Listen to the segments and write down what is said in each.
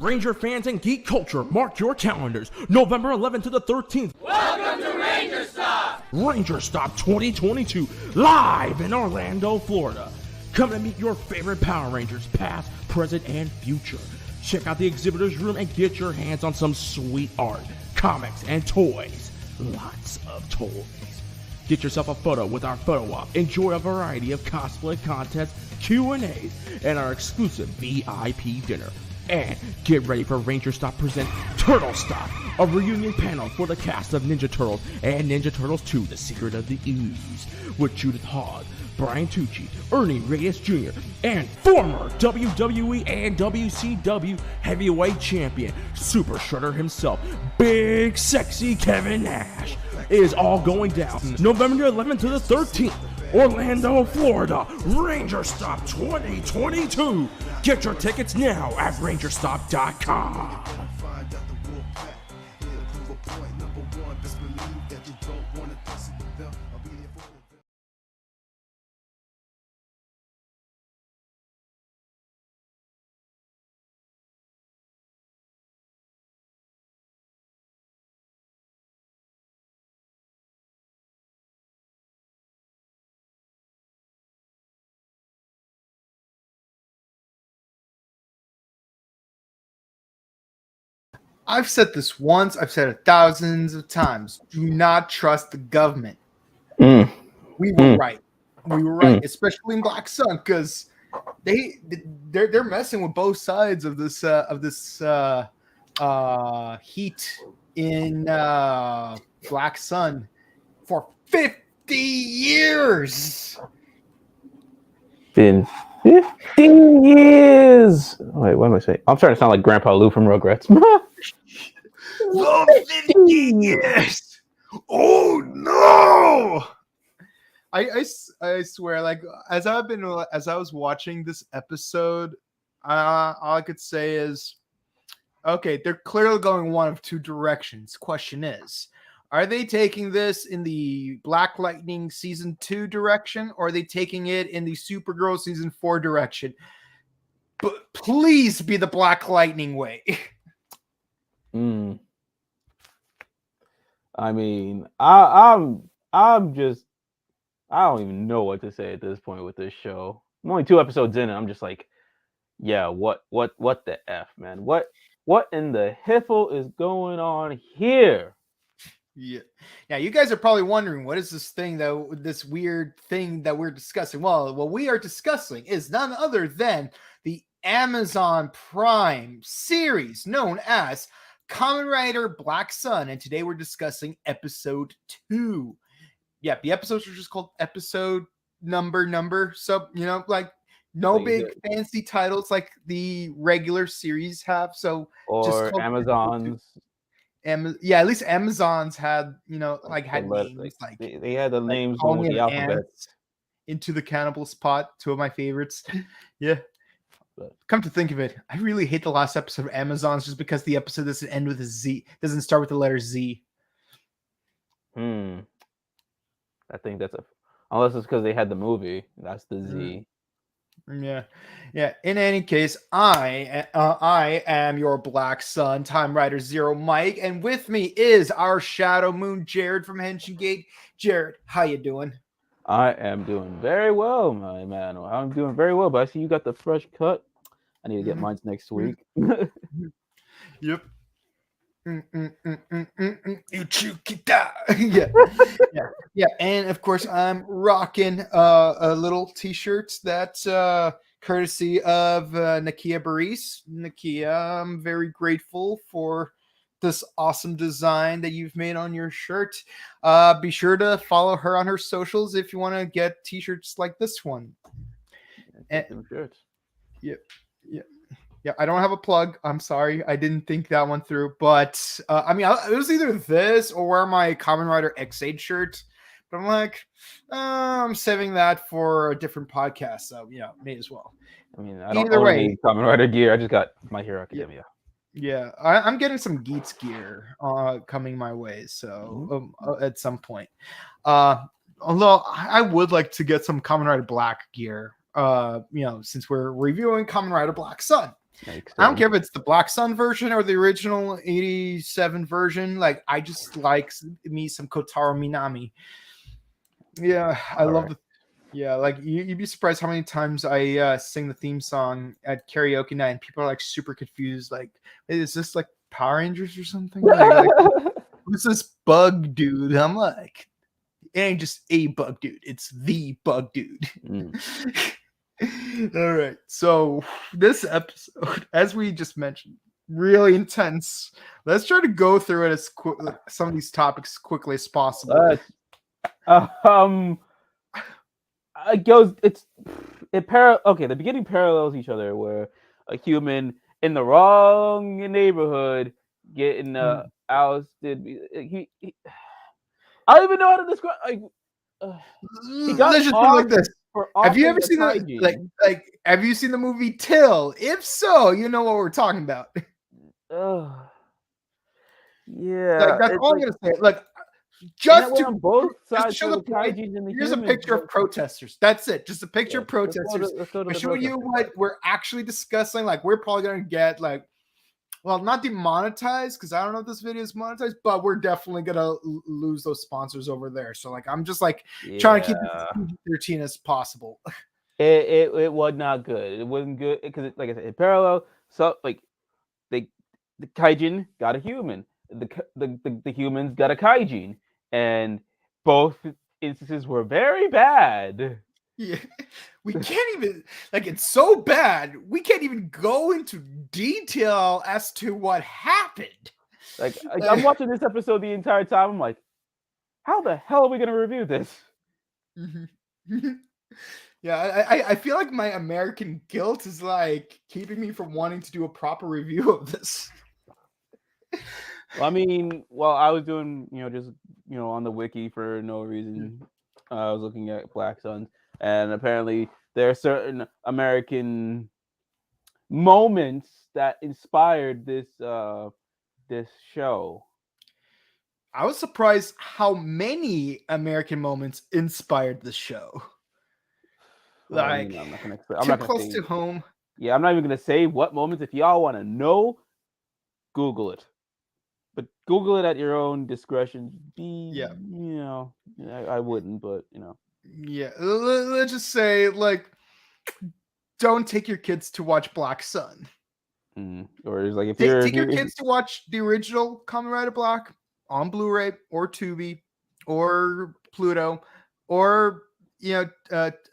Ranger fans and geek culture, mark your calendars. November 11th to the 13th. Welcome to Ranger Stop! Ranger Stop 2022, live in Orlando, Florida. Come and meet your favorite Power Rangers, past, present, and future. Check out the exhibitors room and get your hands on some sweet art, comics, and toys. Lots of toys. Get yourself a photo with our photo op. Enjoy a variety of cosplay contests, Q&As, and our exclusive VIP dinner. And get ready for Ranger Stop present Turtle Stop, a reunion panel for the cast of Ninja Turtles and Ninja Turtles 2: The Secret of the Ooze, with Judith Hogg, Brian Tucci, Ernie Reyes Jr., and former WWE and WCW heavyweight champion, Super Shredder himself, Big Sexy Kevin Nash. It is all going down November 11th to the 13th, Orlando, Florida, Ranger Stop 2022. Get your tickets now at rangerstop.com. I've said this once, I've said it thousands of times. Do not trust the government. We were right. We were right, especially in Black Sun, because they're messing with both sides of this heat in Black Sun for 50 years. Been 15 years. Wait, what am I saying? I'm trying to sound like Grandpa Lou from Rugrats. For 50 years. Oh no! I swear, like as I was watching this episode, all I could say is, okay, they're clearly going one of two directions. Question is, are they taking this in the Black Lightning season 2 direction, or are they taking it in the Supergirl season 4 direction? But please be the Black Lightning way. I mean, I'm just, I don't even know what to say at this point with this show. I'm only 2 episodes in, and I'm just like, yeah, what the F, man? What in the hiffle is going on here? Yeah. You guys are probably wondering, what is this weird thing that we're discussing? Well, what we are discussing is none other than the Amazon Prime series known as Kamen Rider Black Sun, and today we're discussing episode 2. Yeah, the episodes are just called episode number. So, like no big fancy titles like the regular series have. So or Amazon's. Yeah, at least Amazon's had, had names like they had the names going with the alphabet. Into the Cannibal's Pot, 2 of my favorites. Yeah. Come to think of it, I really hate the last episode of Amazon's just because the episode doesn't end with a Z, doesn't start with the letter Z. I think unless it's because they had the movie. That's the Z. Yeah. In any case, I am your Black Sun, TimeRider Zero, Mike, and with me is our Shadow Moon, Jared from Henshin Gate. Jared, how you doing? I am doing very well, my man. I'm doing very well, but I see you got the fresh cut. I need to get mine next week. Yep. Yeah. And of course, I'm rocking a little t-shirt that's courtesy of Nakia Baris. Nakia, I'm very grateful for this awesome design that you've made on your shirt. Be sure to follow her on her socials if you want to get t-shirts like this one. Yeah, I don't have a plug. I'm sorry. I didn't think that one through. But, it was either this or wear my Kamen Rider X8 shirt. But I'm like, I'm saving that for a different podcast. So, may as well. I mean, I don't own any Kamen Rider gear. I just got My Hero Academia. Yeah, I'm getting some Geets gear coming my way. So, at some point. Although, I would like to get some Kamen Rider Black gear. Since we're reviewing Kamen Rider Black Sun. I don't care if it's the Black Sun version or the original 87 version. Like, I just like me some Kotaro Minami. Yeah, I love the. Yeah, like you'd be surprised how many times I sing the theme song at karaoke night, and people are like super confused. Like, hey, is this like Power Rangers or something? Like who's this bug dude? I'm like, it ain't just a bug dude; it's the bug dude. All right, so this episode, as we just mentioned, really intense. Let's try to go through it as some of these topics quickly as possible. The beginning parallels each other, where a human in the wrong neighborhood getting ousted. I don't even know how to describe. He got Let's just put it like this. Have you ever seen have you seen the movie Till? If so, you know what we're talking about. Yeah, that's all I'm gonna say. Like, just to on both sides show the point, here's a picture of protesters. That's it. Just a picture of protesters. I'm showing you what we're actually discussing. Like, we're probably gonna get not demonetized, because I don't know if this video is monetized, but we're definitely gonna lose those sponsors over there. So I'm just trying to keep it 13 as possible. It was not good. It wasn't good because, like I said, in parallel. So the kaijin got a human. The humans got a kaijin, and both instances were very bad. Yeah, we can't even it's so bad we can't even go into detail as to what happened. I'm watching this episode the entire time. I'm like, how the hell are we gonna review this? Yeah, I feel like my American guilt is keeping me from wanting to do a proper review of this. Well, I mean, while I was doing, just on the wiki for no reason, I was looking at Black Suns, and apparently there are certain American moments that inspired this show. I was surprised how many American moments inspired the show. I'm not gonna too close to home. Yeah, I'm not even gonna say what moments. If y'all want to know, Google it. But Google it at your own discretion. I wouldn't, but Yeah, let's just say don't take your kids to watch Black Sun. Or if take your kids to watch the original Kamen Rider Black on Blu-ray or Tubi or Pluto or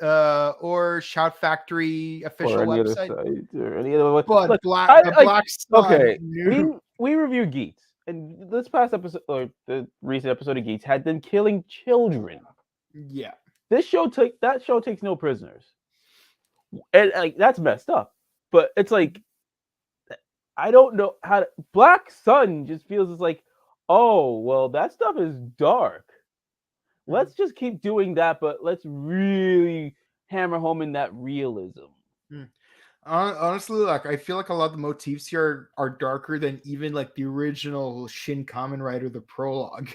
or Shout Factory official website or any other. But Black Sun. Okay, we review Geats, and this past episode or the recent episode of Geats had them killing children. Yeah, that show takes no prisoners, and that's messed up. But it's I don't know how Black Sun just feels oh well, that stuff is dark. Let's just keep doing that, but let's really hammer home in that realism. Honestly, I feel like a lot of the motifs here are darker than even the original Shin Kamen Rider, the prologue.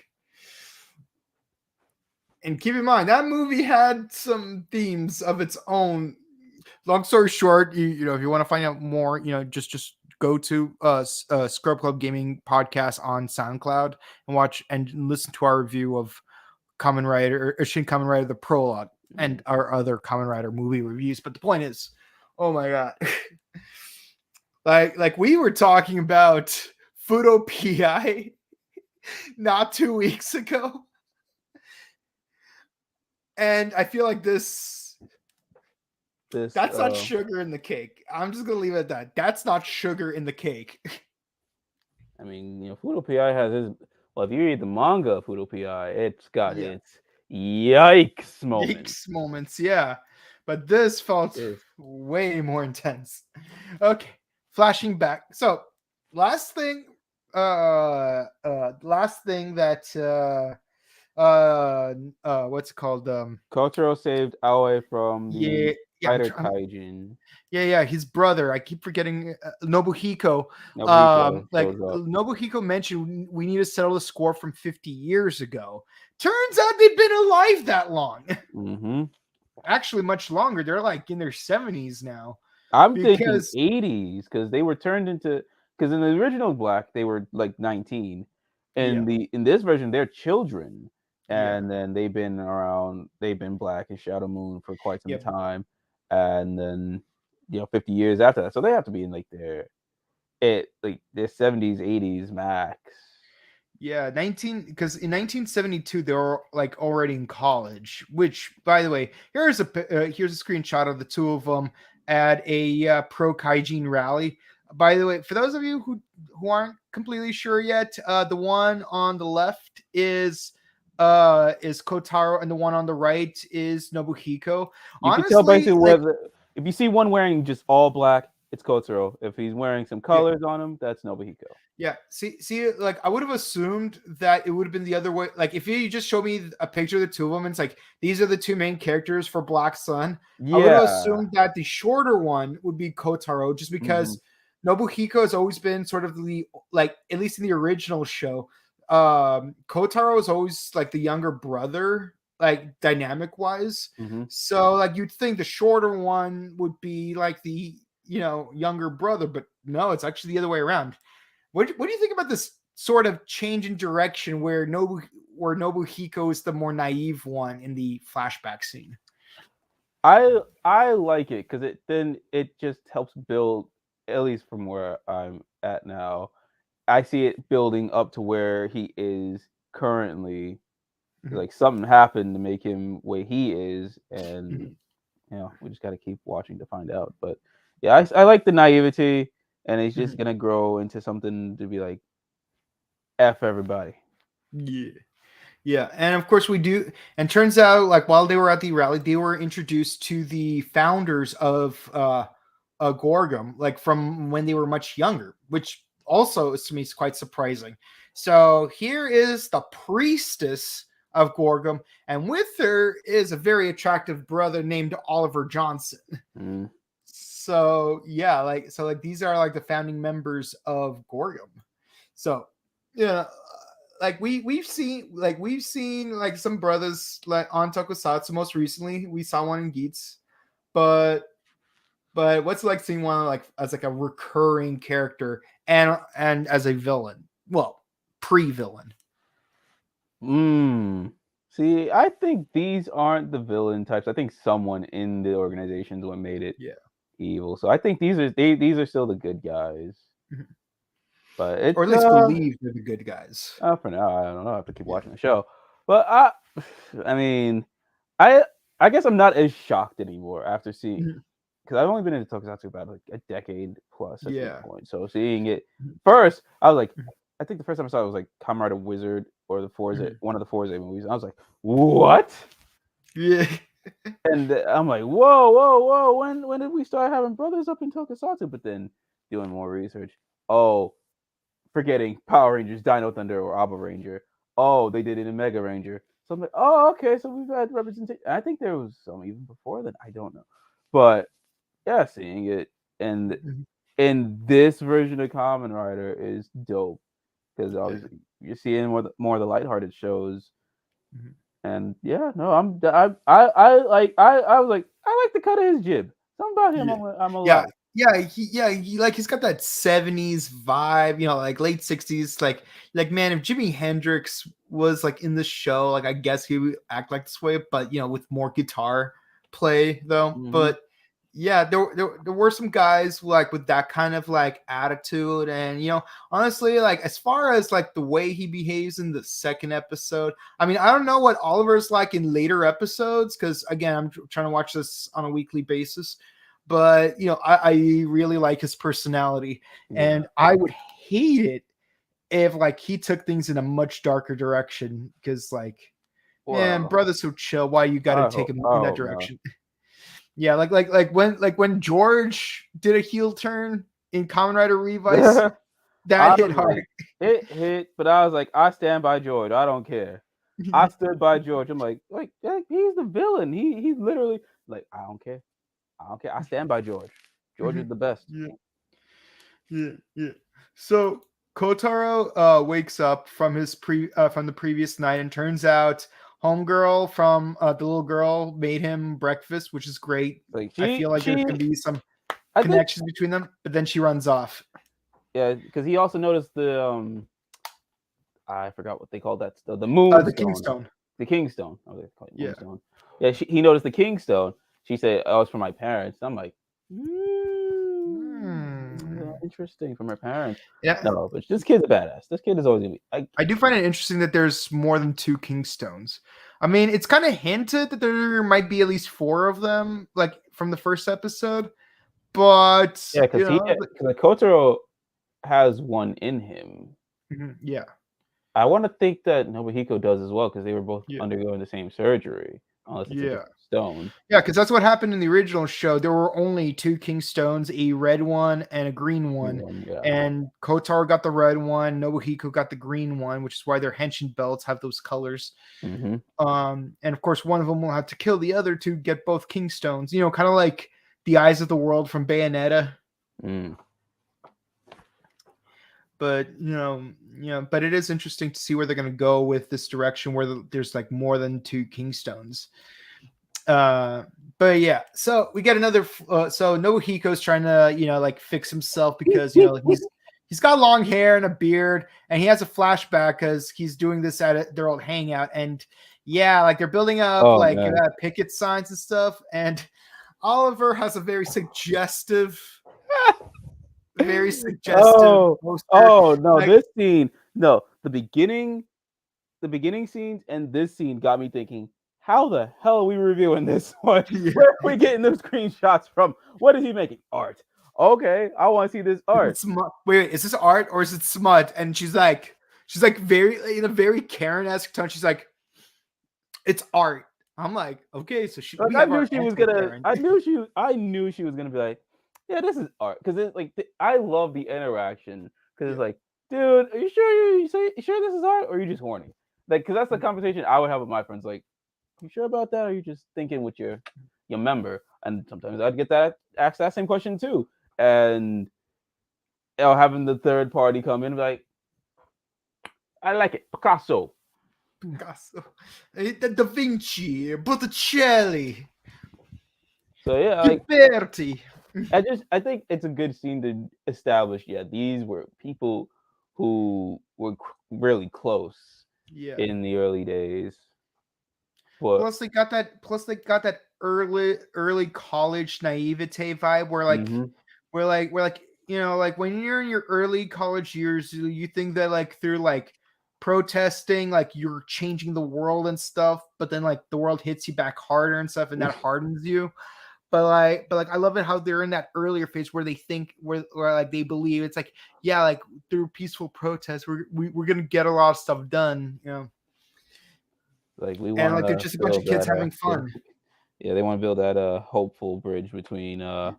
And keep in mind, that movie had some themes of its own. Long story short, if you want to find out more, just go to Scrub Club Gaming podcast on SoundCloud and watch and listen to our review of Kamen Rider or Shin Kamen Rider, the prologue, and our other Kamen Rider movie reviews. But the point is, oh my god, we were talking about Fudo PI not 2 weeks ago, and I feel like that's not sugar in the cake. I'm just gonna leave it at that. That's not sugar in the cake. I mean, Fudo PI has his. Well, if you read the manga of Fudo PI, it's got its yikes moments. Yeah. But this felt way more intense. Okay. Flashing back. So last thing that what's it called? Kotaro saved Aoi from the Spider Kaijin. Yeah, his brother. I keep forgetting Nobuhiko. Nobuhiko mentioned we need to settle the score from 50 years ago. Turns out they've been alive that long. Mm-hmm. Actually, much longer. They're in their 70s now. I'm thinking because 80s because they were turned into because in the original Black they were like 19. yeah, In this version they're children, yeah, and then they've been around. They've been Black and Shadow Moon for quite some yeah. time, and then 50 years after that, so they have to be in their 70s, 80s max. Yeah, 19 because in 1972 they were like already in college. Which, by the way, here's a screenshot of the two of them at a pro Kaijin rally. By the way, for those of you who aren't completely sure yet, the one on the left is Kotaro, and the one on the right is Nobuhiko. You can tell Honestly, basically like, whether if you see one wearing just all black, it's Kotaro. If he's wearing some yeah, colors on him, that's Nobuhiko. yeah. See, like I would have assumed that it would have been the other way. Like if you just showed me a picture of the two of them, and it's like these are the two main characters for Black Sun. I would have Yeah. assumed that the shorter one would be Kotaro, just Mhm. because Nobuhiko has always been sort of the like at least in the original show. Kotaro is always like the younger brother, like dynamic wise. Mhm. So like you'd think the shorter one would be like the younger brother, but no, it's actually the other way around. What do you think about this sort of change in direction where Nobuhiko is the more naive one in the flashback scene? I like it because it just helps build, at least from where I'm at now. I see it building up to where he is currently. Mhm, Like something happened to make him where he is, and mhm, we just got to keep watching to find out. But yeah, I like the naivety, and it's just mhm. gonna grow into something to be like F everybody. Yeah. Yeah, and of course we do. And turns out, like while they were at the rally, they were introduced to the founders of Gorgum, like from when they were much younger, which also is to me is quite surprising. So here is the priestess of Gorgum, and with her is a very attractive brother named Oliver Johnson. Mm. So yeah, like these are like the founding members of Gorgum. So yeah, like we've seen like some brothers like on Tokusatsu. Most recently, we saw one in Geats, but what's it like seeing one like as like a recurring character and as a villain? Well, pre-villain. Mm. See, I think these aren't the villain types. I think someone in the organization is what made it Yeah. evil. So I think these are still the good guys. Mhm. But Or it's at least believe they're the good guys. for now I don't know. I have to keep Yeah. watching the show. But I mean, I I guess I'm not as shocked anymore after seeing Mhm. because I've only been into Tokusatsu about like a decade plus at this Yeah. point. So seeing it Mhm. first, I was like, Mhm. I think the first time I saw it was like Kamen Rider Wizard or the Forza, Mhm. one of the Forza movies. And I was like, what? Yeah. And I'm like, whoa, whoa, whoa. When did we start having brothers up in Tokusatsu? But then doing more research, oh, forgetting Power Rangers, Dino Thunder, or Abba Ranger. Oh, they did it in Mega Ranger. So I'm like, oh, okay. So we've had representation. I think there was some even before then. I don't know, but yeah, seeing it and Mhm. in this version of Kamen Rider is dope because Yeah. obviously you're seeing more of the lighthearted shows. Mhm. And yeah, no, I like I was like I like the cut of his jib. Something about him Yeah. I'm Yeah. alive. He like he's got that 70s vibe, like late 60s. Like man, if Jimi Hendrix was like in the show, like I guess he would act like this way, but with more guitar play though. Hmm. But yeah, there were some guys like with that kind of like attitude, and honestly, like as far as like the way he behaves in the second episode, I mean, I don't know what Oliver's like in later episodes because again, I'm trying to watch this on a weekly basis, but I really like his personality, Yeah. and I would hate it if like he took things in a much darker direction because like man, Well, brother's so chill. Why you got to take him I in that hope not. direction? Yeah, like when George did a heel turn in Kamen Rider Revice, that I hit was hard. like, it hit, but I was like, I stand by George. I don't care. I stood by George. I'm like he's the villain. He's literally like, I don't care. I don't care. I stand by George. George is Mhm. the best. Yeah, yeah. So Kotaro wakes up from his from the previous night, and turns out homegirl from the little girl made him breakfast, which is great. Like I feel like there's she gonna be some. connections between them, but then she runs off. Yeah, because he also noticed the I forgot what they call that. The moonstone. The Kingstone. The Kingstone. Oh, they call it Yeah. moonstone. Yeah, he noticed the Kingstone. She said, "Oh, it's for my parents." I'm like, interesting, from her parents. Yeah. No, but this kid's a badass. This kid is always gonna be. I do find it interesting that there's more than 2 Kingstones. I mean, it's kind of hinted that there might be at least 4 of them, like from the first episode. But Yeah, because Kotaro has one in him. Yeah. I want to think that Nobuhiko does as well, because they were both undergoing the same surgery. Unless it's a different stone. Yeah, because that's what happened in the original show. There were only 2 Kingstones, a red one and a green one. And Kotaro got the red one, Nobuhiko got the green one, which is why their henshin belts have those colors. And of course, one of them will have to kill the other to get both Kingstones. You know, kind of like the Eyes of the World from Bayonetta. But but it is interesting to see where they're going to go with this direction, where there's like more than 2 Kingstones. But yeah, so we get another. So Nobuhiko's trying to like fix himself because he's got long hair and a beard, and he has a flashback because he's doing this at their old hangout, and like they're building up picket signs and stuff, and Oliver has a very suggestive. Very suggestive. This scene. No, the beginning scenes and this scene got me thinking, how the hell are we reviewing this one? Where are we getting those screenshots from? What is he making? Art. Okay, I want to see this art. Wait, is this art or is it smut? And she's like very in a very Karen-esque tone. She's like, it's art. I'm like, okay, so I knew she was gonna. I knew she was gonna be like, yeah, this is art, because it's like I love the interaction, because it's like, dude, are you sure you sure this is art, or are you just horny? Like, because that's the conversation I would have with my friends. Like, you sure about that, or are you just thinking with your member? And sometimes I'd get asked that same question too, and having the third party come in and be like, I like it, Picasso, Da Vinci, Botticelli. So yeah, Ghiberti. I think it's a good scene to establish. Yeah, these were people who were really close. In the early days. But plus they got that early college naivete vibe where like when you're in your early college years, you think that like through like protesting, like you're changing the world and stuff, but then like the world hits you back harder and stuff, and that hardens you. But I love it how they're in that earlier phase where they think where like they believe it's like, yeah, like through peaceful protest we're gonna get a lot of stuff done, Like we want, and like they're just a bunch of kids having fun. Yeah, they want to build that hopeful bridge between the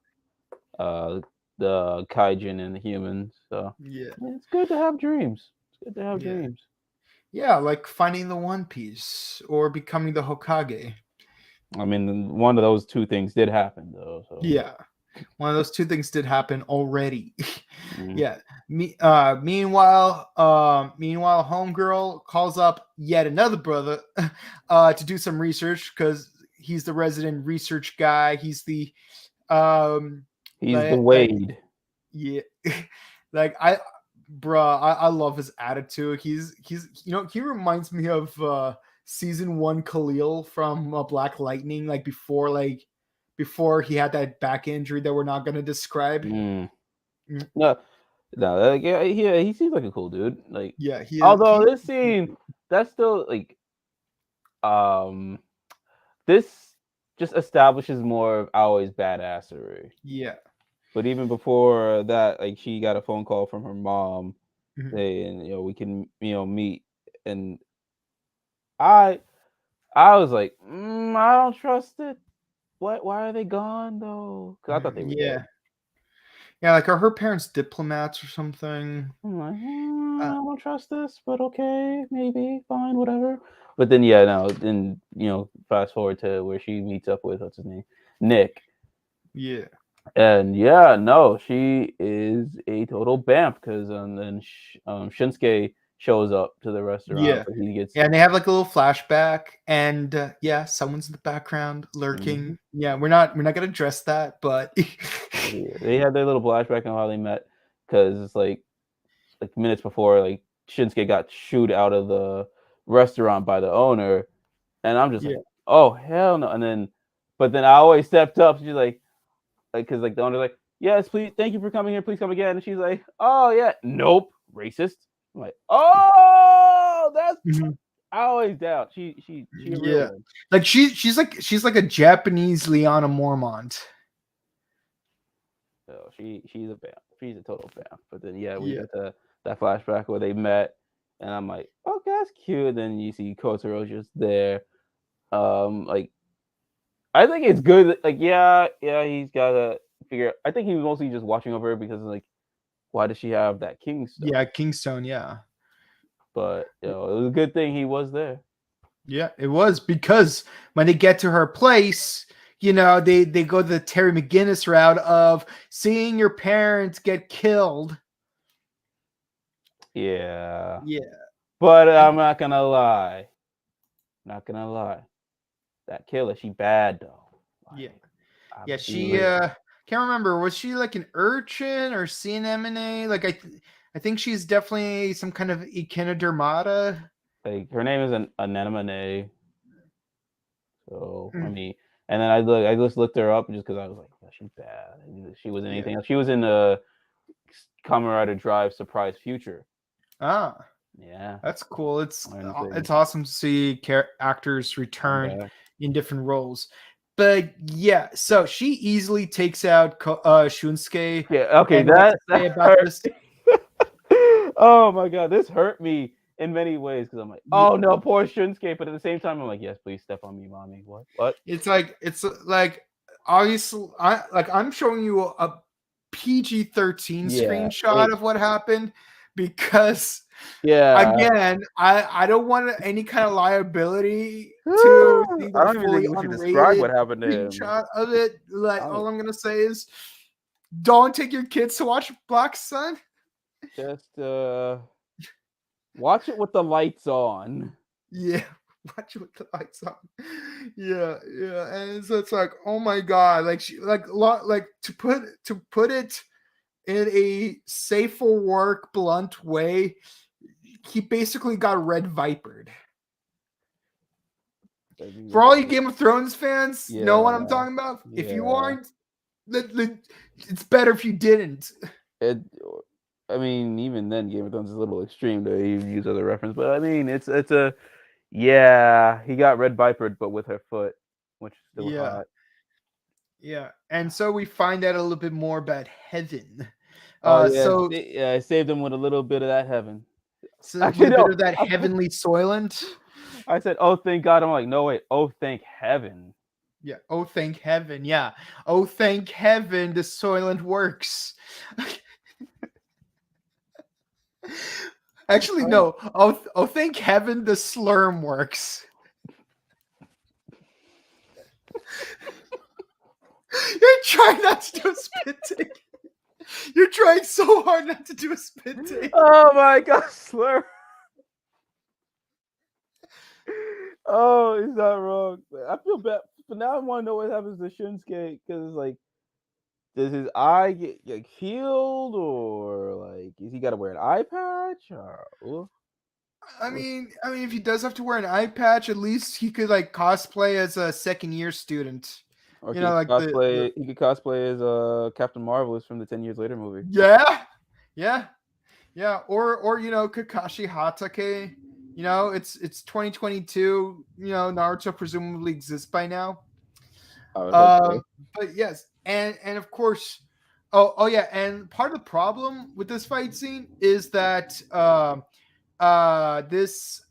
kaijin and the humans. So it's good to have dreams. It's good to have dreams. Yeah, like finding the One Piece or becoming the Hokage. I mean, one of those 2 things did happen, though. So. Yeah, one of those 2 things did happen already. Yeah. Meanwhile, homegirl calls up yet another brother to do some research because he's the resident research guy. He's the the Wade. Like I love his attitude. He's he reminds me of season 1 Khalil from Black Lightning, like before he had that back injury that we're not going to describe. No, he seems like a cool dude. Like, although this scene, that's still like, this just establishes more of Aoi's badassery. Yeah. But even before that, like, she got a phone call from her mom saying, we can, meet, and I was like, I don't trust it. What? Why are they gone though? Because I thought they were dead. Yeah, like are her parents diplomats or something? I'm like, I don't trust this, but okay, maybe, fine, whatever. But then fast forward to where she meets up with what's his name, Nick. Yeah. And she is a total bamf because then Shinsuke shows up to the restaurant. Yeah. But he gets And they have like a little flashback, and someone's in the background lurking. Yeah, we're not gonna address that, but they had their little flashback on how they met, because it's like minutes before, like Shinsuke got shooed out of the restaurant by the owner, and I'm just like, oh hell no! And then, but then I always stepped up. She's like, because like the owner's like, yes, please, thank you for coming here. Please come again. And she's like, oh yeah, nope, racist. I'm like, oh, that's. I always doubt she a real one. Like she's like a Japanese Liana Mormont. So she's a vamp. She's a total vamp. But then we get to that flashback where they met, and I'm like, okay, that's cute. And then you see Kotaro just there. Like, I think it's good. Like, he's gotta figure. I think he was mostly just watching over her because like, why does she have that Kingstone? Yeah, Kingstone. Yeah. But it was a good thing he was there. Yeah, it was, because when they get to her place, they go the Terry McGinnis route of seeing your parents get killed. Yeah. Yeah. But I'm not gonna lie. That killer, she bad though. Like, she can't remember. Was she like an urchin or sea anemone? Like I think she's definitely some kind of echinodermata. Like, her name is an anemone. So I mean, and then I just looked her up just because I was like, oh, she's bad. She was in anything else. She was in the Kamen Rider Drive Surprise Future. Ah, yeah, that's cool. It's awesome to see actors return in different roles. But yeah, so she easily takes out Shunsuke. Yeah, okay, that hurt. Oh my god, this hurt me in many ways, because I'm like, oh no, poor Shunsuke. But at the same time, I'm like, yes, please step on me, mommy. What? It's like obviously, I'm showing you a PG-13 screenshot of what happened, because again, I don't want any kind of liability to see the fully unrated what happened to screenshot of it. Like, all I'm gonna say is, don't take your kids to watch Black Sun. Just watch it with the lights on. Yeah, watch it with the lights on. Yeah, and so it's like, oh my god, like she like to put it in a safe for work, blunt way, he basically got red vipered. For all you Game of Thrones fans, know what I'm talking about? If you aren't, it's better if you didn't. I mean, even then, Game of Thrones is a little extreme to even use as a reference, but I mean, it's a he got red vipered, but with her foot, which is still hot. Yeah, and so we find out a little bit more about heaven. I saved him with a little bit of that heaven. So actually, a bit of that heavenly soylent. I said, "Oh, thank God!" I'm like, "No, wait. Oh, thank heaven." Yeah. Oh, thank heaven. Yeah. Oh, thank heaven. The soylent works. Actually, no. Oh, thank heaven. The slurm works. You're trying not to do a spit take. You're trying so hard not to do a spit take. Oh my God, slurm. Oh, he's not wrong. I feel bad, but now I want to know what happens to Shunsuke, because it's like, does his eye get healed, or like, is he got to wear an eye patch? Or I mean, if he does have to wear an eye patch, at least he could like cosplay as a second-year student. Or he could cosplay as Captain Marvelous from the 10 Years Later movie. Yeah. Or Kakashi Hatake. It's 2022. Naruto presumably exists by now. But yes, and of course, and part of the problem with this fight scene is that this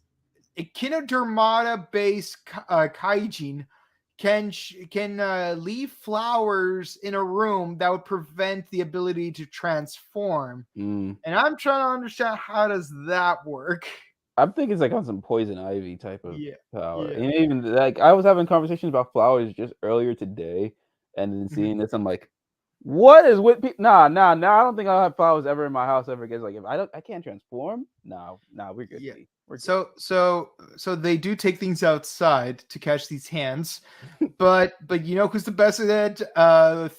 echinodermata-based kaijin can leave flowers in a room that would prevent the ability to transform. And I'm trying to understand, how does that work? I'm thinking it's like on some poison ivy type of power. And even like, I was having conversations about flowers just earlier today, and then seeing this, I'm like, What is with people? Nah. I don't think I'll have flowers ever in my house ever again. Like if I can't transform. Nah, we're good. Yeah. We're good. So they do take things outside to catch these hands, but you know who's the best at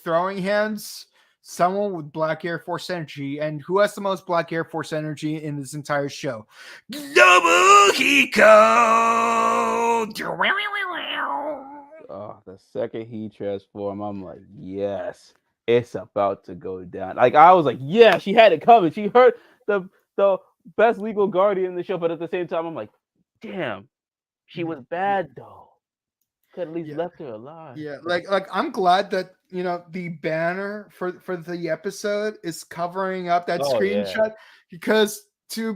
throwing hands? Someone with Black Air Force energy, and who has the most Black Air Force energy in this entire show? Double Hiko. Oh, the second he transformed, I'm like, yes, it's about to go down. Like I was like, yeah, she had it coming. She heard the best legal guardian in the show, but at the same time, I'm like, damn, she was bad though. Could at least left her alive. Yeah, like I'm glad that the banner for the episode is covering up that screenshot because to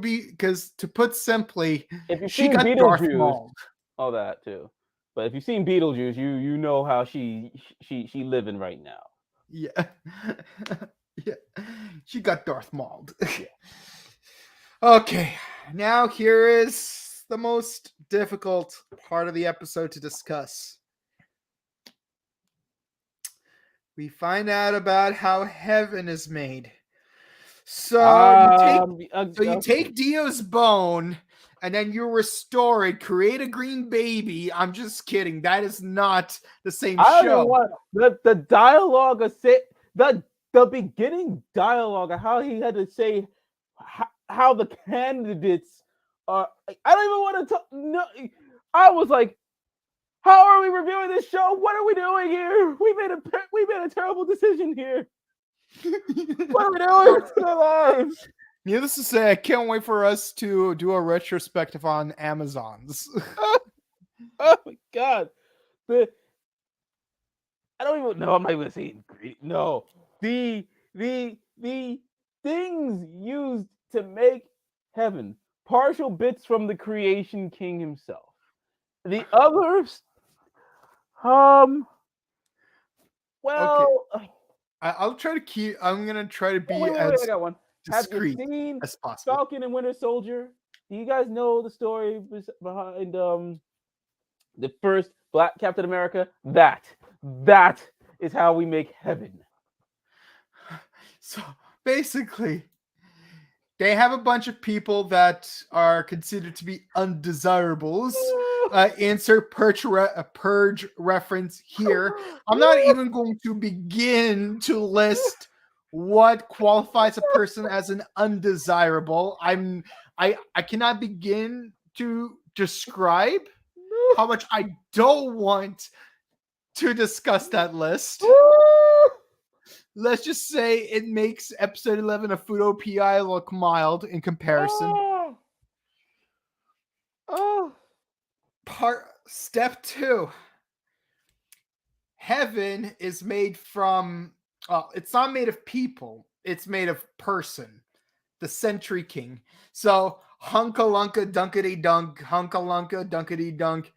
put simply, if you've she seen got Darth Beetlejuice, Mauled. all that too. But if you've seen Beetlejuice, you know how she living right now. Yeah, yeah, she got Darth Mauled. Yeah. Okay, now here is the most difficult part of the episode to discuss. We find out about how heaven is made. So you take Dio's bone and then you restore it, create a green baby. I'm just kidding. That is not the same I show. don't know what the dialogue of the beginning dialogue of how he had to say how the candidates are. I don't even want to talk. No, I was like, how are we reviewing this show? What are we doing here? We made a terrible decision here. What are we doing with our lives? Needless to say, I can't wait for us to do a retrospective on Amazons. Oh my god. I don't even know. I'm not even saying no. The things used to make heaven, partial bits from the creation king himself. The others, well, okay. I'll try to keep. I'm gonna try to be wait, as I got one. discreet Have you seen as possible. Falcon and Winter Soldier? Do you guys know the story behind the first Black Captain America? That is how we make heaven. So basically, they have a bunch of people that are considered to be undesirables. Insert purge reference here. I'm not even going to begin to list what qualifies a person as an undesirable. I cannot begin to describe how much I don't want to discuss that list. Let's just say it makes episode 11 of Fudo PI look mild in comparison. Step 2. Heaven is made from, it's not made of people. It's made of person, the Sentry King. So hunkalunka dunkity dunk, hunkalunka dunkity dunk.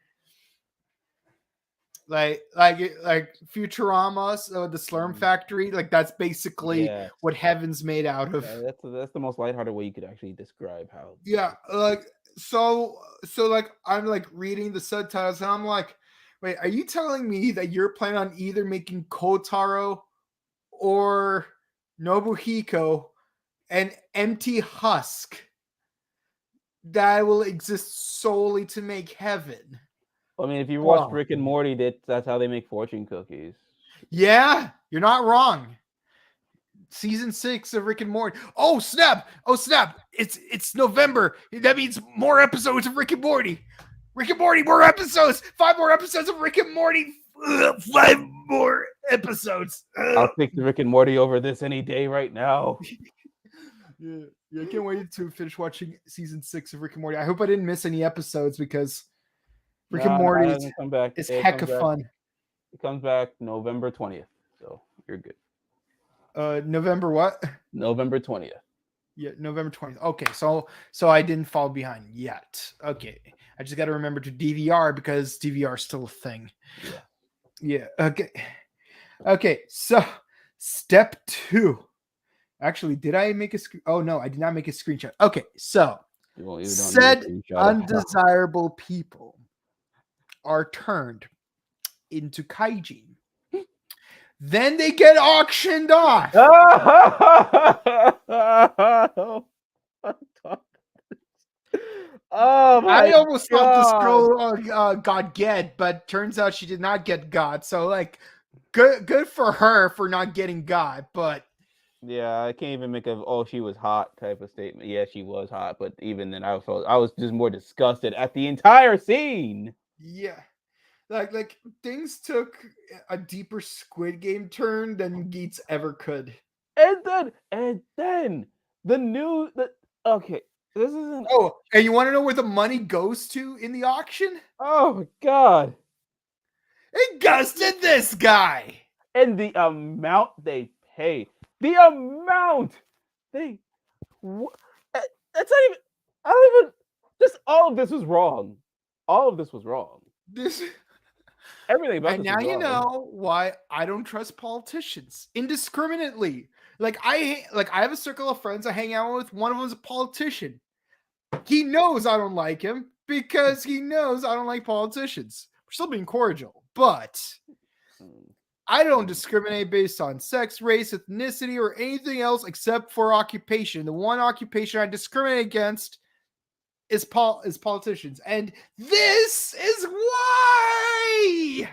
Like Futurama, so the Slurm Factory, like that's basically what heaven's made out of. Yeah, that's the most lighthearted way you could actually describe how. Yeah, like so like I'm like reading the subtitles and I'm like, wait, are you telling me that you're planning on either making Kotaro or Nobuhiko an empty husk that will exist solely to make heaven? I mean, if you watch Rick and Morty, that's how they make fortune cookies. Yeah, you're not wrong. Season 6 of Rick and Morty. Oh snap! It's November. That means more episodes of Rick and Morty. Rick and Morty, more episodes. 5 more episodes of Rick and Morty. 5 more episodes. I'll pick the Rick and Morty over this any day right now. Yeah, I can't wait to finish watching season 6 of Rick and Morty. I hope I didn't miss any episodes because Rick and Morty is hecka fun. It comes back November 20th, so you're good. November what? November 20th. Yeah, November 20th. Okay, so I didn't fall behind yet. Okay, I just got to remember to DVR because DVR is still a thing. Yeah. Okay. So step 2. Actually, did I make a screen? Oh no, I did not make a screenshot. Okay, so said undesirable people are turned into kaijin. Then they get auctioned off. Oh my I almost thought this God. girl got get, but turns out she did not get got. So like, good for her for not getting got. But Yeah, I can't even make a she was hot type of statement. Yeah, she was hot, but even then I was just more disgusted at the entire scene. yeah, like things took a deeper Squid Game turn than Geats ever could. And then okay, this isn't. Oh, and you want to know where the money goes to in the auction? Oh my God. It goes to this guy. And the amount they pay, the amount they that's not even. I don't even. Just all of this was wrong. All of this was wrong. This, Everything about and this now was you wrong. know why I don't trust politicians indiscriminately. Like I have a circle of friends I hang out with. One of them is a politician. He knows I don't like him because he knows I don't like politicians. We're still being cordial, but I don't discriminate based on sex, race, ethnicity, or anything else except for occupation. The one occupation I discriminate against is politicians, and this is why.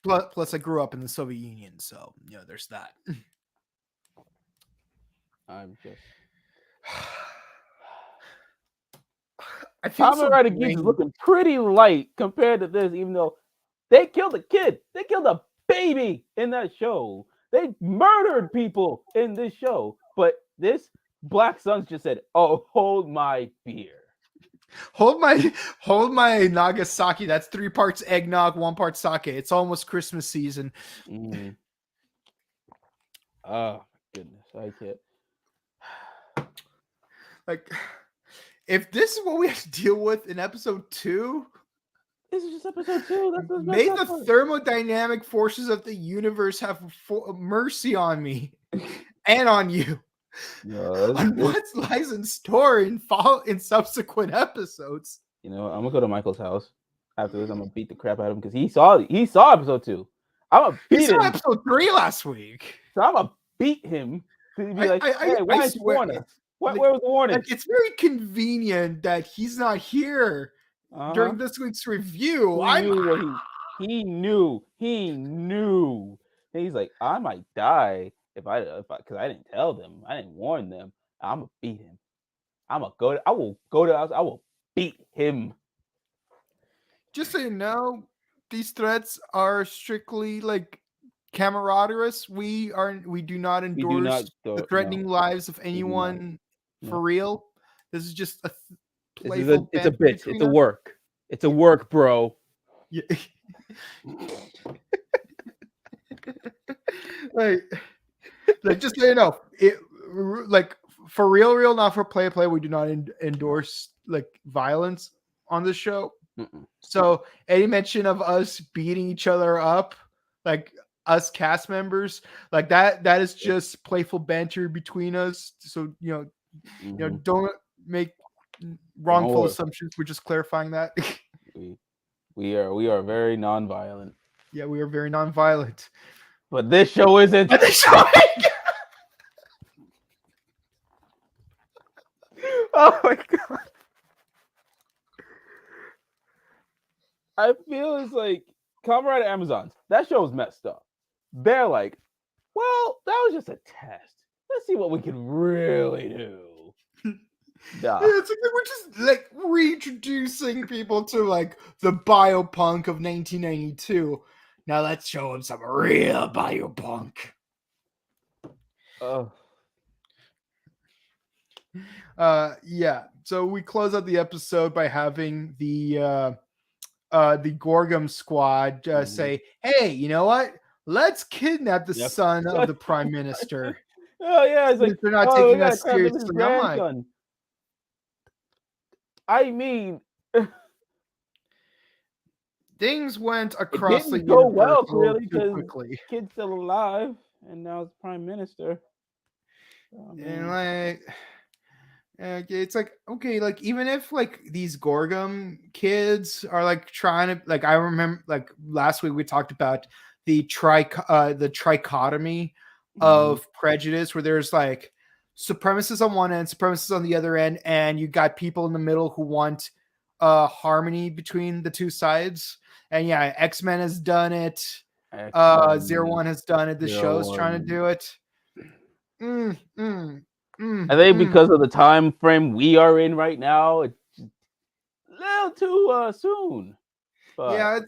Plus, I grew up in the Soviet Union, so there's that. I'm just. I feel Kamen Rider Geeks is looking pretty light compared to this, even though they killed a kid, they killed a baby in that show, they murdered people in this show, but this Black Suns just said, "Oh, hold my beer." Hold my Nagasaki. That's 3 parts eggnog, 1 part sake. It's almost Christmas season. Oh goodness, I can't. Like, if this is what we have to deal with in episode 2, this is just episode 2. That's may the thermodynamic forces of the universe have mercy on me and on you. On what lies in store in subsequent episodes. I'm gonna go to Michael's house after this. I'm gonna beat the crap out of him because he saw episode 2. I'm gonna beat him. Episode 3 last week. So I'm gonna beat him to be like, "Hey, why didn't you warn us? Where was the warning?" It's very convenient that he's not here during this week's review. He knew. And he's like, "I might die because I didn't tell them. I didn't warn them. I'm gonna beat him. I will go to the house. I will beat him." Just so you know, these threats are strictly like camaraderies. We do not endorse the threatening lives of anyone for real. This is just a playful. It's a bit. It's a work. It's a work, bro. Yeah. like just so you know, for real, not for play. We do not endorse like violence on this show. So any mention of us beating each other up, like us cast members, like that is just playful banter between us. So don't make wrongful assumptions. We're just clarifying that. we are very non-violent. Yeah, we are very non-violent. But this show isn't. Oh my God. I feel it's like Kamen Rider Amazons. That show's messed up. They're like, well, that was just a test. Let's see what we can really do. Yeah, it's like we're just like reintroducing people to like the biopunk of 1992. Now let's show them some real biopunk. Yeah. So we close out the episode by having the Gorgum squad say, "Hey, you know what? Let's kidnap the son of the prime minister." Oh yeah, it's like they're not taking us seriously. I'm like, I mean, things went across the universe go well, really quickly. Kid's still alive, and now it's prime minister. And like, Okay, it's like okay, like even if like these Gorgum kids are like trying to like I remember like last week we talked about the trichotomy Mhm. of prejudice where there's like supremacists on one end, supremacists on the other end, and you got people in the middle who want harmony between the two sides. And yeah, X-Men has done it. Zero X-Men One has done it. The Zero show's trying to One. do it. Mm, mm, I mm, think mm. because of the time frame we are in right now, it's a little too soon. But Yeah,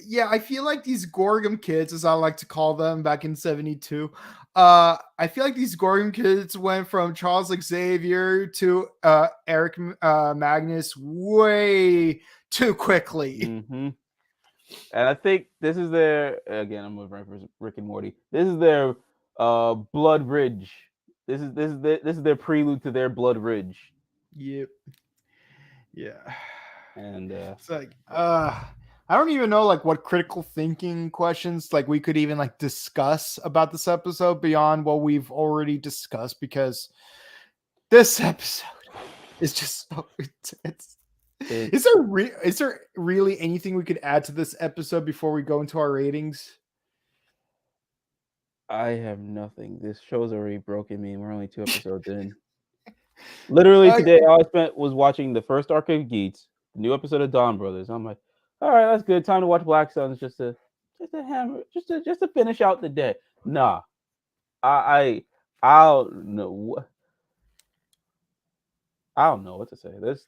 yeah. I feel like these Gorgum kids, as I like to call them, back in '72. I feel like these Gorgum kids went from Charles Xavier to Eric Magnus way too quickly. hmm and I think this is their again. I'm with Rick and Morty. This is their Blood Ridge. This is their prelude to their Blood Ridge. Yep. Yeah. And It's like I don't even know like what critical thinking questions like we could even like discuss about this episode beyond what we've already discussed because this episode is just so intense. it, Is there really anything we could add to this episode before we go into our ratings? I have nothing. This show's already broken me. We're only 2 episodes in. Literally Uh, today, all I spent was watching the first arc of Geats, the new episode of Dawn Brothers. I'm like, all right, that's good. Time to watch Black Suns just to hammer, just to finish out the day. Nah, I don't know I don't know what to say. This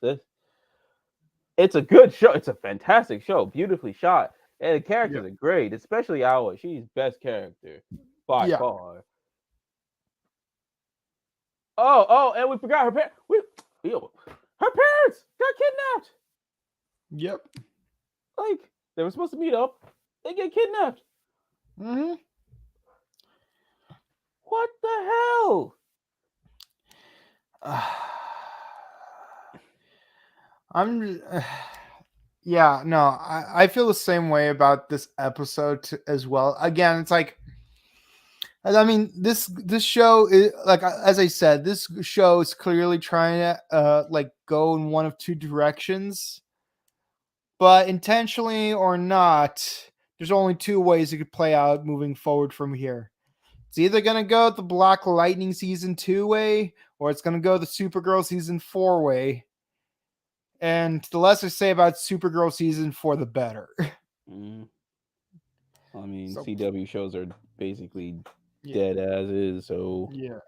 it's a good show. It's a fantastic show, beautifully shot, and the yeah, characters are great, especially Aoi. She's best character by yeah, far. Oh, and we forgot her parents. Her parents got kidnapped. yep. Like they were supposed to meet up. They get kidnapped. Mm-hmm. What the hell? I'm yeah, no, I feel the same way about this episode as well. Again, it's like I mean, this show is like as I said, this show is clearly trying to like go in one of two directions, but intentionally or not, there's only two ways it could play out moving forward from here. It's either gonna go the Black Lightning season 2 way, or it's gonna go the Supergirl season 4 way. And the less I say about Supergirl season 4, the better. Mm, I mean, So CW shows are basically yeah, dead as is. So yeah.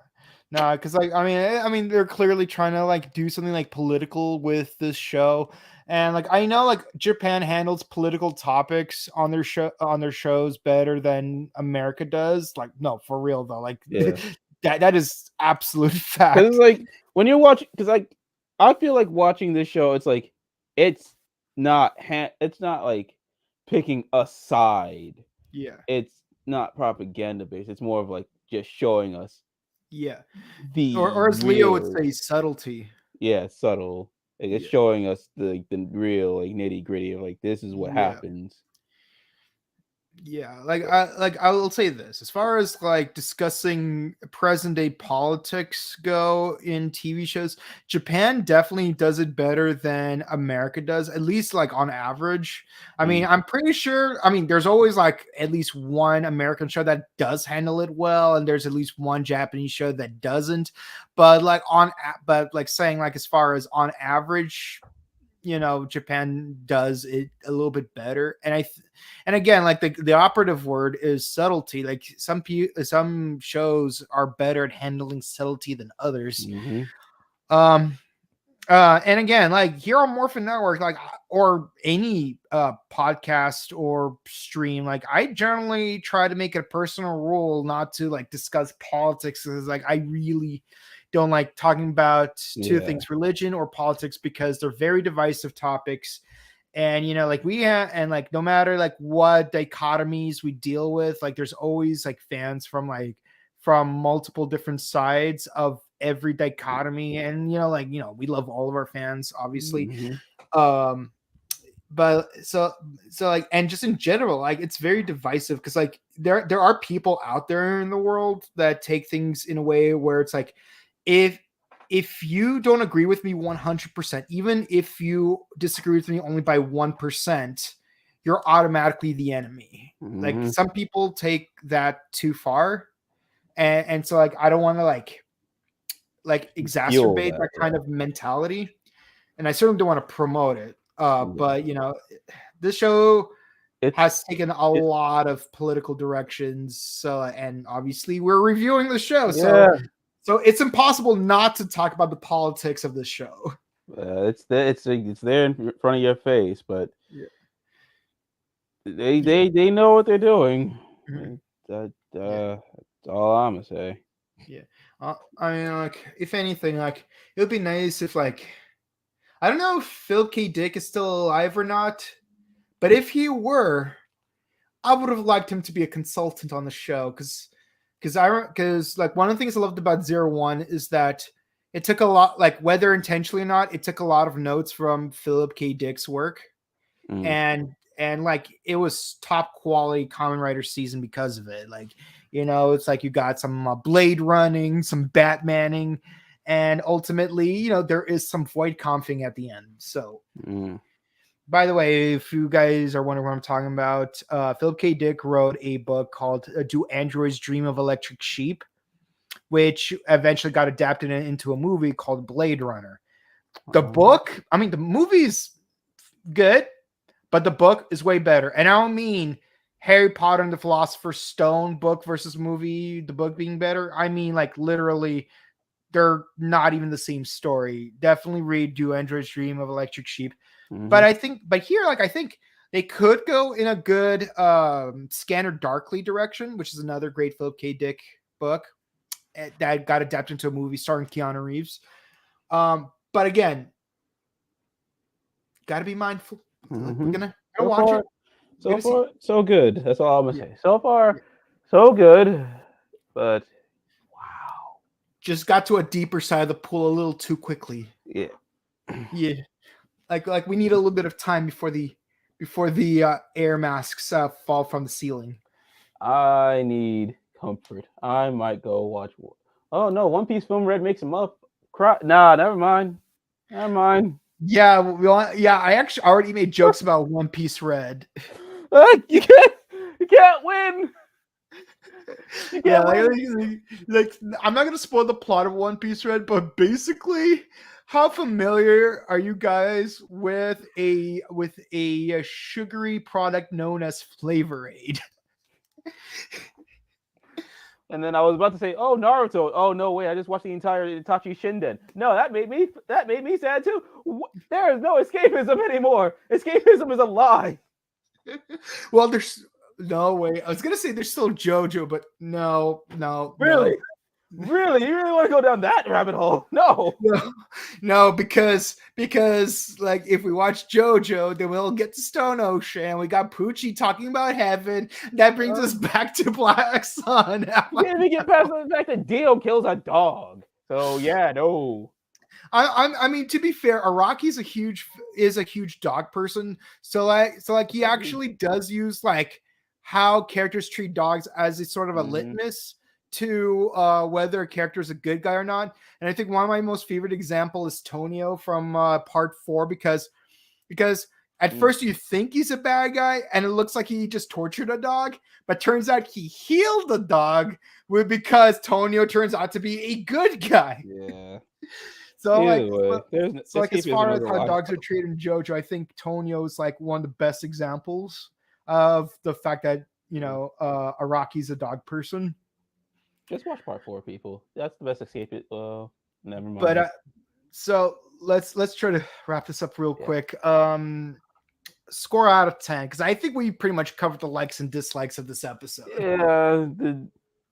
No, because like I mean, they're clearly trying to like do something like political with this show, and like I know like Japan handles political topics on their shows better than America does. Like, no, for real though, like yeah, that is absolute because it's fact. like when you're watching, because like I feel like watching this show, it's like it's it's not like picking a side. Yeah, It's not propaganda based. It's more of like just showing us yeah, the or as Leo would real, say, subtlety. yeah, subtle. Like it's Yeah, showing us the real like nitty gritty of like this is what yeah. happens. Yeah, like I will say this as far as like discussing present day politics go in TV shows, Japan definitely does it better than America does, at least like on average. I mean, Mm, I'm pretty sure, I mean, there's always like at least one American show that does handle it well, and there's at least one Japanese show that doesn't. But like but like saying like as far as on average, Japan does it a little bit better. And again, like the operative word is subtlety. Like some shows are better at handling subtlety than others. mm-hmm. um and again, like here on Morphin Network, like or any podcast or stream, like I generally try to make it a personal rule not to like discuss politics, because like I really don't like talking about two Yeah. things, religion or politics, because they're very divisive topics. And like we have, and like no matter like what dichotomies we deal with, like there's always like fans from multiple different sides of every dichotomy. And we love all of our fans, obviously. Mm-hmm. um but so like, and just in general, like it's very divisive, because like there are people out there in the world that take things in a way where it's like, if if you don't agree with me 100%, even if you disagree with me only by 1%, you're automatically the enemy. Like some people take that too far, and so like I don't want to like exacerbate that kind of mentality, and I certainly don't want to promote it. But this show has taken a lot of political directions, and obviously we're reviewing the show, so it's impossible not to talk about the politics of this show. It's there in front of your face, but they know what they're doing. That's all I'm gonna say. Yeah, I mean, like, if anything, like, it would be nice if, like, I don't know if Philip K. Dick is still alive or not, but if he were, I would have liked him to be a consultant on the show, because like one of the things I loved about Zero One is that it took a lot, like whether intentionally or not, it took a lot of notes from Philip K. Dick's work, and like it was top quality Kamen Rider season because of it. Like, it's like you got some blade running, some Batmaning, and ultimately, there is some void comping at the end. So. By the way, if you guys are wondering what I'm talking about, Philip K. Dick wrote a book called Do Androids Dream of Electric Sheep, which eventually got adapted into a movie called Blade Runner. The book, I mean, the movie's good, but the book is way better. And I don't mean Harry Potter and the Philosopher's Stone book versus movie, the book being better. I mean, like, literally, they're not even the same story. Definitely read Do Androids Dream of Electric Sheep. But I think they could go in a good Scanner Darkly direction, which is another great Philip K. Dick book that got adapted into a movie starring Keanu Reeves. But again, got to be mindful. We're gonna watch it. So far, so good. That's all I'm gonna say. So far, so good. But wow, just got to a deeper side of the pool a little too quickly. Yeah. Like we need a little bit of time before the air masks fall from the ceiling. I need comfort. I might go watch. Oh no, One Piece Film Red makes him up. Cry. Nah, never mind. Yeah, I actually already made jokes about One Piece Red. You can't win. Like I'm not gonna spoil the plot of One Piece Red, but basically, how familiar are you guys with a sugary product known as Flavor Aid? And then I was about to say, "Oh, Naruto." Oh no, wait! I just watched the entire Itachi Shinden. No, that made me sad too. There is no escapism anymore. Escapism is a lie. Well, there's no way. I was gonna say there's still JoJo, but no. Really? Really? You really want to go down that rabbit hole? No, because like if we watch JoJo, then we'll get to Stone Ocean. We got Poochie talking about heaven. That brings us back to Black Sun. You can't even get past the fact that Dio kills a dog. So yeah, no. I mean, to be fair, Araki is a huge dog person. So like he actually does use like how characters treat dogs as a sort of a litmus to whether a character is a good guy or not. And I think one of my most favorite example is Tonio from part 4, because at first you think he's a bad guy and it looks like he just tortured a dog, but turns out he healed the dog because Tonio turns out to be a good guy. Yeah. So like as far as how dogs are treated in JoJo, I think Tonio is like one of the best examples of the fact that Araki's a dog person. Just watch part 4, people. That's the best escape. Never mind. But so let's try to wrap this up real quick. Score out of 10, because I think we pretty much covered the likes and dislikes of this episode. Yeah,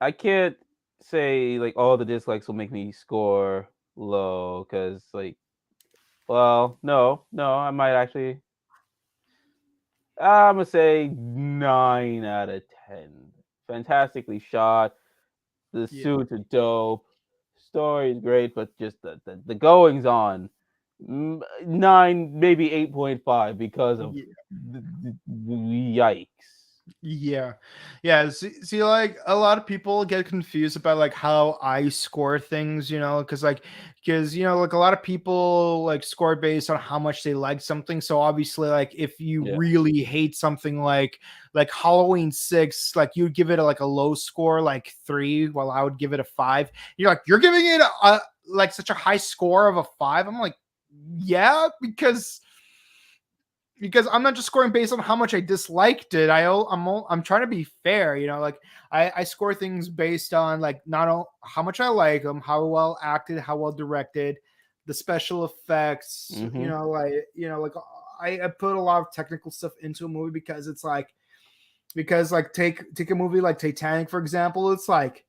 I can't say like all the dislikes will make me score low, because like, well, no, I might actually. I'm gonna say 9 out of 10. Fantastically shot. The suits are dope. Story is great, but just the goings on. 9, maybe 8.5 because of yikes. Yeah. See, like a lot of people get confused about like how I score things, because like a lot of people like score based on how much they like something. So obviously, like if you Yeah. really hate something like Halloween 6, like you'd give it like a low score, like 3, while I would give it a 5. You're like, you're giving it a like such a high score of a 5. I'm like, yeah, because I'm not just scoring based on how much I disliked it. I'm trying to be fair, like I score things based on like not how much I like them, how well acted, how well directed, the special effects, like I put a lot of technical stuff into a movie because it's like take a movie like Titanic, for example. It's like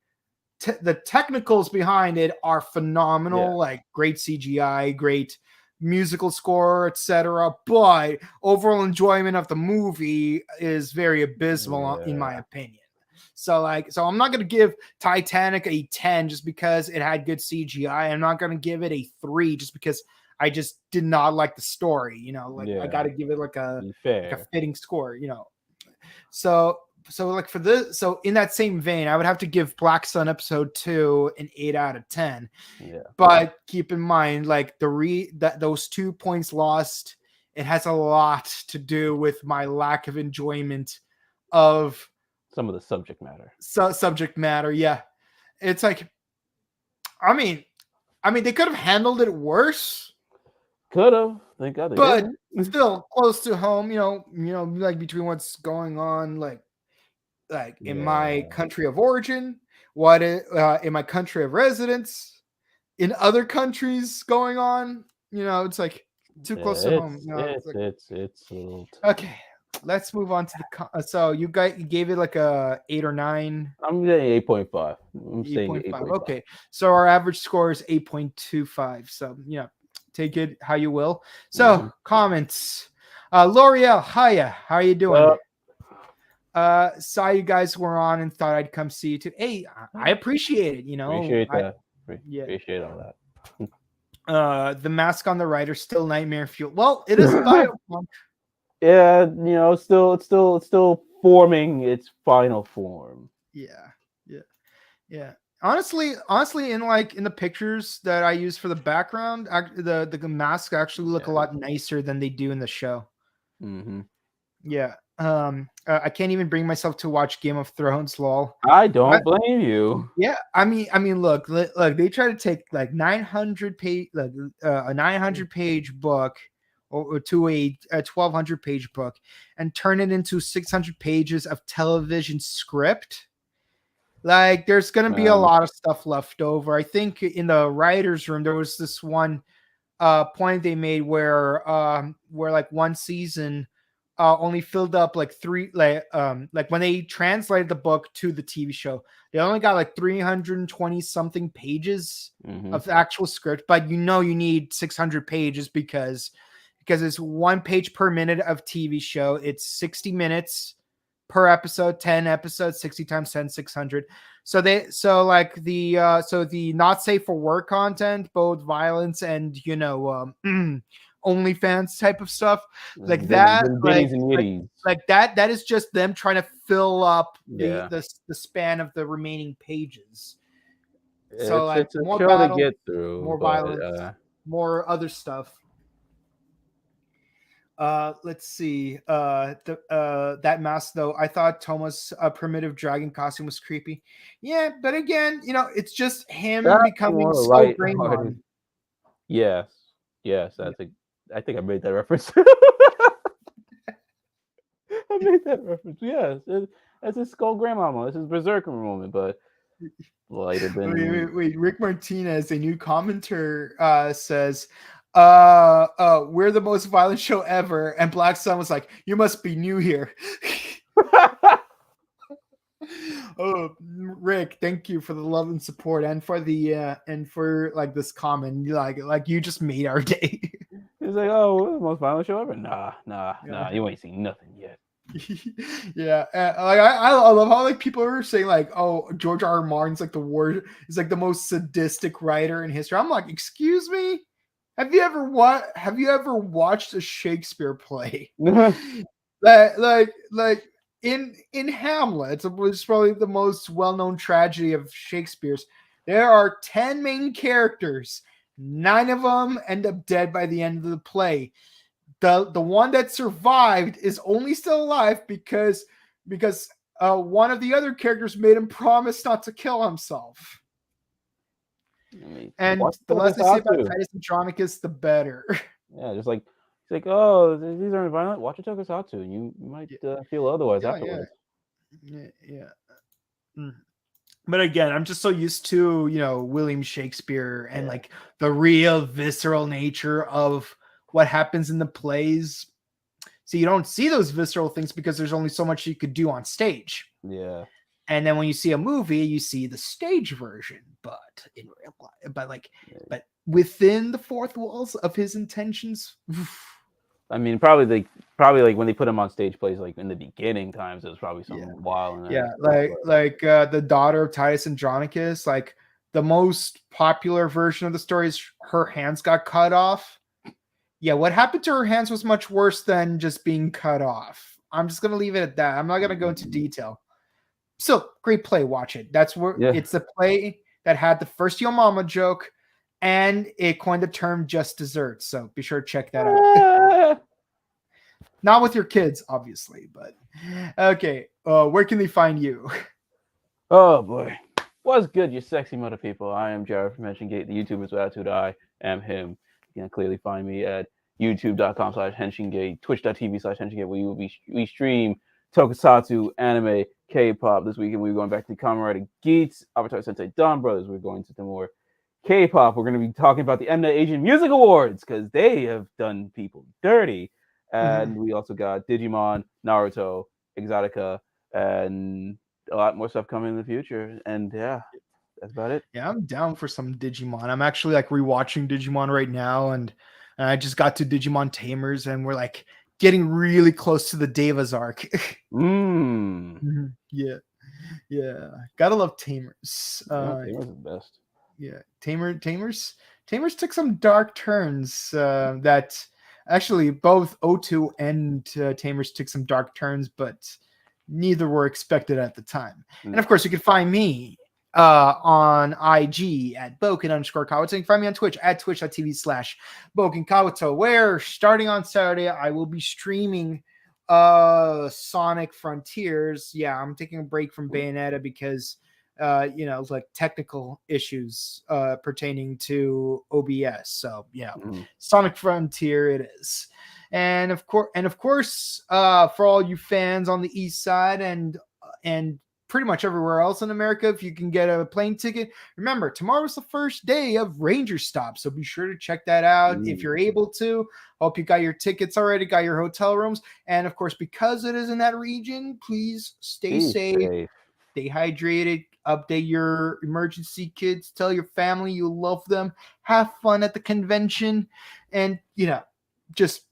the technicals behind it are phenomenal, like great CGI, great musical score, etc. But overall enjoyment of the movie is very abysmal, in my opinion. So I'm not gonna give Titanic a 10 just because it had good CGI. I'm not gonna give it a 3 just because I just did not like the story. I got to give it like a fitting score. So in that same vein, I would have to give Black Sun episode 2 an 8 out of 10. Yeah. But keep in mind, like those 2 points lost, it has a lot to do with my lack of enjoyment of some of the subject matter. Subject matter, yeah. It's like, I mean, they could have handled it worse. Could have. Thank God they didn't. But still close to home, like between what's going on, like in my country of origin, in my country of residence, in other countries going on, it's like too close to home. It's a little okay. Let's move on to the so you gave it like a 8 or 9. I'm saying 8.5. I'm saying 8.5. Okay, so our average score is 8.25. So take it how you will. So comments. L'Oreal, hiya. How are you doing? Saw you guys were on and thought I'd come see you too. Hey, I appreciate it. Appreciate that. Appreciate all that. The mask on the rider still nightmare fuel. Well, it is biopunk. Yeah, it's still forming its final form. Yeah. Honestly, in the pictures that I use for the background, the masks actually look a lot nicer than they do in the show. Yeah. I can't even bring myself to watch Game of Thrones, lol. I don't blame you. Yeah, I mean, look, they try to take like 900 page, like a 900 page book, or to a 1200 page book, and turn it into 600 pages of television script. Like, there's gonna be a lot of stuff left over. I think in the writers' room there was this one point they made where like one season only filled up like 3, like when they translated the book to the TV show, they only got like 320 something pages of the actual script. But you need 600 pages because it's 1 page per minute of TV show. It's 60 minutes per episode, 10 episodes, 60 times 10, 600. So the not safe for work content, both violence and OnlyFans type of stuff, like that, that is just them trying to fill up the span of the remaining pages. So it's more battle, to get through, more violence, more other stuff. Let's see. That mask though, I thought Toma's primitive dragon costume was creepy. Yeah, but again, it's just him becoming so brain-on. Yes. I think I made that reference. I made that reference. Yes, that's his Skull Grandmama. This is Berserker moment, but lighter than. Wait, Rick Martinez, a new commenter, says, we're the most violent show ever, and Black Sun was like, you must be new here. Oh, Rick, thank you for the love and support, and for the like this comment. Like you just made our day. He's like, oh, we're the most violent show ever. Nah, you ain't seen nothing yet. Yeah, I love how like people are saying like, oh, George R. R. Martin's like the worst, is like the most sadistic writer in history. I'm like, excuse me, have you ever watched a Shakespeare play? like in Hamlet, which is probably the most well-known tragedy of Shakespeare's, there are 10 main characters. 9 of them end up dead by the end of the play. The one that survived is only still alive because one of the other characters made him promise not to kill himself. And the less they say about Titus Andronicus, the better. Yeah, just like it's like, oh, these aren't violent. Watch a tokusatsu, and you might feel otherwise afterwards. Yeah. But again, I'm just so used to William Shakespeare and like the real visceral nature of what happens in the plays. So you don't see those visceral things because there's only so much you could do on stage. Yeah. And then when you see a movie, you see the stage version, but in real life, but within the fourth walls of his intentions. I mean, probably like when they put him on stage plays, like in the beginning times, it was probably something wild. The daughter of Titus Andronicus, like the most popular version of the story is her hands got cut off. Yeah, what happened to her hands was much worse than just being cut off. I'm just gonna leave it at that. I'm not gonna go into detail. So great play, watch it. That's where it's the play that had the first Yo Mama joke, and it coined the term just desserts. So be sure to check that out. Not with your kids, obviously, but okay. Where can they find you? Oh boy. What's good, you sexy mother people? I am Jared from HenshinGate, the YouTuber's attitude. I am him. You can clearly find me at youtube.com/HenshinGate, twitch.tv/HenshinGate, where we stream tokusatsu, anime, K-pop. This weekend we're going back to Kamen Rider Skits, Avatar Sensei Dawn Brothers. We're going to the more K-pop. We're going to be talking about the Mnet Asian Music Awards because they have done people dirty. And we also got Digimon, Naruto, Exotica, and a lot more stuff coming in the future. And yeah, that's about it. Yeah, I'm down for some Digimon. I'm actually like rewatching Digimon right now, and I just got to Digimon Tamers, and we're like getting really close to the Devas arc. Yeah. Gotta love Tamers. Tamers is the best. Yeah, Tamers took some dark turns. That actually both O2 and Tamers took some dark turns, but neither were expected at the time. And of course, you can find me on IG at Boken_Kawato. You can find me on Twitch at twitch.tv/BokenKawato, where starting on Saturday, I will be streaming Sonic Frontiers. Yeah, I'm taking a break from Bayonetta because like technical issues pertaining to OBS. So Sonic Frontier it is. And of course, for all you fans on the East Side and pretty much everywhere else in America, if you can get a plane ticket, remember tomorrow's the first day of Ranger Stop, so be sure to check that out if you're able to. Hope you got your tickets already, got your hotel rooms, and of course, because it is in that region, please stay safe, stay hydrated, update your emergency kits, tell your family you love them, have fun at the convention, and just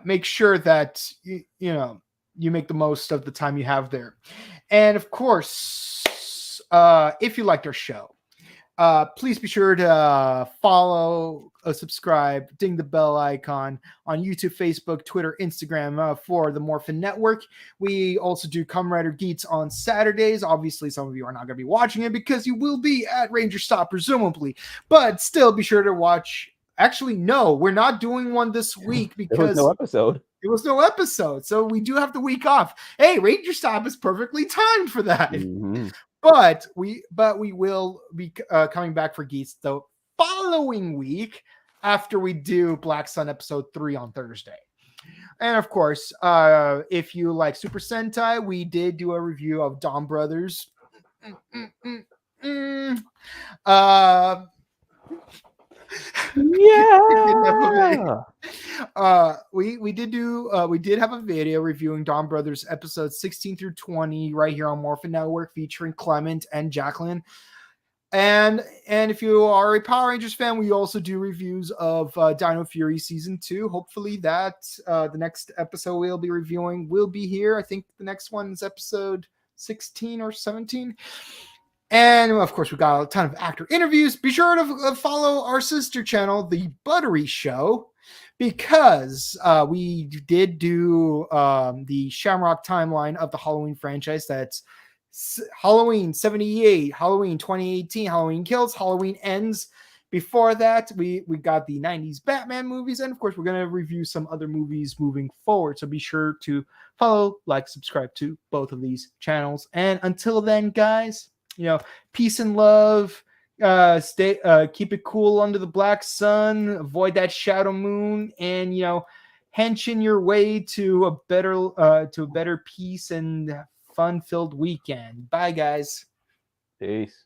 make sure that you make the most of the time you have there. And of course, if you liked our show, please be sure to follow, subscribe, ding the bell icon on YouTube, Facebook, Twitter, Instagram for the Morphin Network. We also do Kamen Rider Geats on Saturdays. Obviously, some of you are not going to be watching it because you will be at Ranger Stop, presumably. But still, be sure to watch. Actually, no, we're not doing one this week because there was no episode. There was no episode, so we do have the week off. Hey, Ranger Stop is perfectly timed for that. But we will be coming back for Geats the following week after we do Black Sun episode 3 on Thursday. And of course, if you like Super Sentai, we did do a review of Dawn Brothers. We did have a video reviewing Dawn Brothers episodes 16 through 20 right here on Morphin Network, featuring Clement and Jacqueline. And if you are a Power Rangers fan, we also do reviews of Dino Fury season 2. Hopefully that the next episode we'll be reviewing will be here. I think the next one is episode 16 or 17. And of course, we got a ton of actor interviews. Be sure to follow our sister channel, The Buttery Show, because we did do the Shamrock timeline of the Halloween franchise. That's Halloween 78, Halloween 2018, Halloween Kills, Halloween Ends. Before that, we got the 90s Batman movies, and of course, we're going to review some other movies moving forward. So be sure to follow, like, subscribe to both of these channels. And until then, guys, peace and love. Keep it cool under the black sun. Avoid that shadow moon, and henshin your way to a better peace and fun-filled weekend. Bye, guys. Peace.